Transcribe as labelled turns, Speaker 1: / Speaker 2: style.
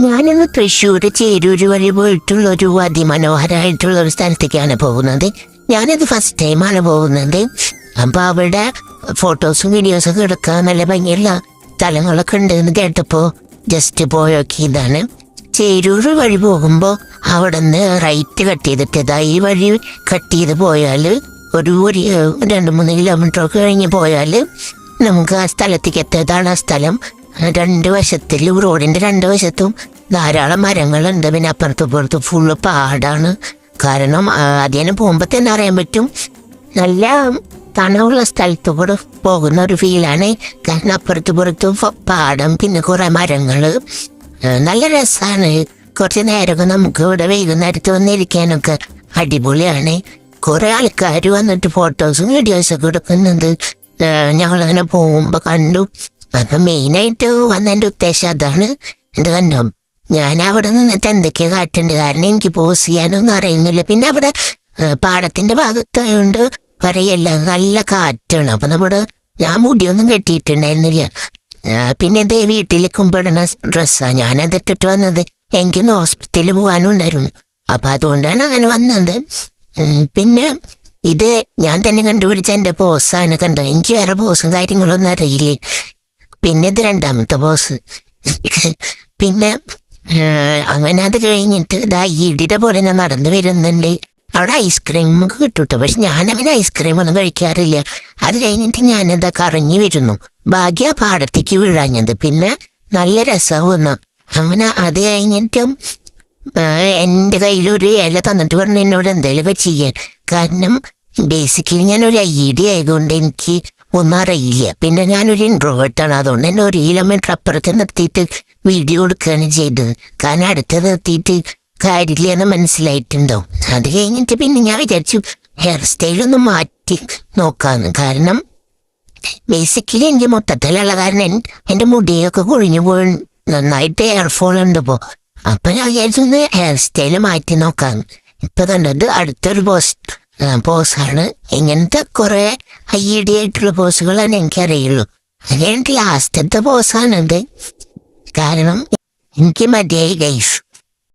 Speaker 1: ഞാനിന്ന് തൃശ്ശൂർ ചേരൂര് വഴി പോയിട്ടുള്ള ഒരു അതിമനോഹരമായിട്ടുള്ള ഒരു സ്ഥലത്തേക്കാണ് പോകുന്നത്. ഞാനിത് ഫസ്റ്റ് ടൈമാണ് പോകുന്നത്. അപ്പൊ അവിടെ ഫോട്ടോസും വീഡിയോസൊക്കെ എടുക്കാൻ നല്ല ഭംഗിയുള്ള സ്ഥലങ്ങളൊക്കെ ഉണ്ടെന്ന് കേട്ടപ്പോൾ ജസ്റ്റ് പോയൊക്കെ ഇതാണ്. ചേരൂര് വഴി പോകുമ്പോൾ അവിടെ നിന്ന് റൈറ്റ് കട്ട് ചെയ്തിട്ട് ഈ വഴി കട്ട് ചെയ്ത് പോയാൽ ഒരു 2-3 കിലോമീറ്ററൊക്കെ കഴിഞ്ഞ് പോയാൽ നമുക്ക് ആ സ്ഥലത്തേക്ക് എത്തിയതാണ്. ആ സ്ഥലം രണ്ട് വശത്തിലും റോഡിന്റെ 2 വശത്തും ധാരാളം മരങ്ങളുണ്ട്. പിന്നെ അപ്പുറത്തും ഫുള്ള് പാടാണ്. കാരണം അതിനെ പോകുമ്പോൾ തന്നെ അറിയാൻ പറ്റും നല്ല തണവുള്ള സ്ഥലത്തുകൂടെ പോകുന്ന ഒരു ഫീലാണ്. കാരണം അപ്പുറത്തും പാടം, പിന്നെ കുറെ മരങ്ങൾ, നല്ല രസമാണ്. കുറച്ച് നേരമൊക്കെ നമുക്ക് ഇവിടെ വൈകുന്നേരത്ത് വന്നിരിക്കാനൊക്കെ അടിപൊളിയാണ്. കുറെ ആൾക്കാർ വന്നിട്ട് ഫോട്ടോസും വീഡിയോസൊക്കെ എടുക്കുന്നുണ്ട്. ഞങ്ങളങ്ങനെ പോകുമ്പോൾ കണ്ടു. അപ്പൊ മെയിനായിട്ട് വന്നതിൻ്റെ ഉദ്ദേശം അതാണ്. എന്ത് കണ്ടോ, ഞാൻ അവിടെ നിന്നിട്ട് എന്തൊക്കെയാ കാട്ടുണ്ട്. കാരണം എനിക്ക് പോസ് ചെയ്യാനൊന്നും അറിയുന്നില്ല. പിന്നെ അവിടെ പാടത്തിന്റെ ഭാഗത്തായോണ്ട് പറയല്ല, നല്ല കാറ്റാണ്. അപ്പൊ ഞാൻ മുടിയൊന്നും കെട്ടിയിട്ടുണ്ടായിരുന്നില്ല. പിന്നെ ഇതേ വീട്ടിലേക്കുമ്പോഴുന്ന ഡ്രസ്സാണ് ഞാനതിട്ടിട്ട് വന്നത്. എനിക്കൊന്ന് ഹോസ്പിറ്റലിൽ പോകാനും ഉണ്ടായിരുന്നു. അപ്പൊ അതുകൊണ്ടാണ് അങ്ങനെ വന്നത്. പിന്നെ ഇത് ഞാൻ തന്നെ കണ്ടുപിടിച്ച എന്റെ പോസാണ്. കണ്ടോ, എനിക്ക് വേറെ പോസും കാര്യങ്ങളൊന്നും അറിയില്ലേ. പിന്നെ ഇത് 2ാമത്തെ ബോസ്. പിന്നെ അങ്ങനെ അത് കഴിഞ്ഞിട്ട് ഇടിയുടെ പോലെ ഞാൻ നടന്നു വരുന്നുണ്ട്. അവിടെ ഐസ്ക്രീം കിട്ടൂട്ടോ. പക്ഷെ ഞാനങ്ങനെ ഐസ്ക്രീമൊന്നും കഴിക്കാറില്ല. അത് കഴിഞ്ഞിട്ട് ഞാനെന്താ കറങ്ങി വരുന്നു. ഭാഗ്യ പാടത്തേക്ക് വീഴാഞ്ഞത്. പിന്നെ നല്ല രസമാവുന്നു. അങ്ങനെ അത് കഴിഞ്ഞിട്ടും എൻ്റെ കയ്യിലൊരു ഇല തന്നിട്ട് പറഞ്ഞു എന്നോട് എന്തെങ്കിലുമൊക്കെ ചെയ്യാൻ. കാരണം ബേസിക്കലി ഞാനൊരു ഐഡി ആയതുകൊണ്ട് എനിക്ക് ഒന്നും അറിയില്ല. പിന്നെ ഞാനൊരു ഇൻട്രോവേർട്ടാണ്. അതുകൊണ്ട് തന്നെ 1 കിലോമീറ്റർ അപ്പുറത്ത് നിർത്തിയിട്ട് വീഡിയോ എടുക്കുകയാണ് ചെയ്തത്. കാരണം അടുത്ത് നിർത്തിയിട്ട് കാര്യമില്ലെന്ന് മനസ്സിലായിട്ടുണ്ടാവും. അത് കഴിഞ്ഞിട്ട് പിന്നെ ഞാൻ വിചാരിച്ചു ഹെയർ സ്റ്റൈലൊന്ന് മാറ്റി നോക്കാന്ന്. കാരണം ബേസിക്കലി എനിക്ക് മൊത്തത്തിലുള്ള കാരണം എൻ്റെ മുടിയൊക്കെ കൊഴിഞ്ഞു പോയി, നന്നായിട്ട് ഹെയർഫോൾ ഉണ്ട് ഇപ്പോൾ. അപ്പൊ ഞാൻ വിചാരിച്ചു ഹെയർ സ്റ്റൈല് മാറ്റി നോക്കാന്ന്. ഇപ്പൊ കണ്ടത് അടുത്തൊരു പോസാണ്. ഇങ്ങനത്തെ കുറെ ഐഡിയായിട്ടുള്ള പോസുകളാണ് എനിക്കറിയുള്ളൂ. അത് കഴിഞ്ഞിട്ട് ലാസ്റ്റത്തെ പോസാണിത്. കാരണം എനിക്ക് മതിയായി ഗൈസ്.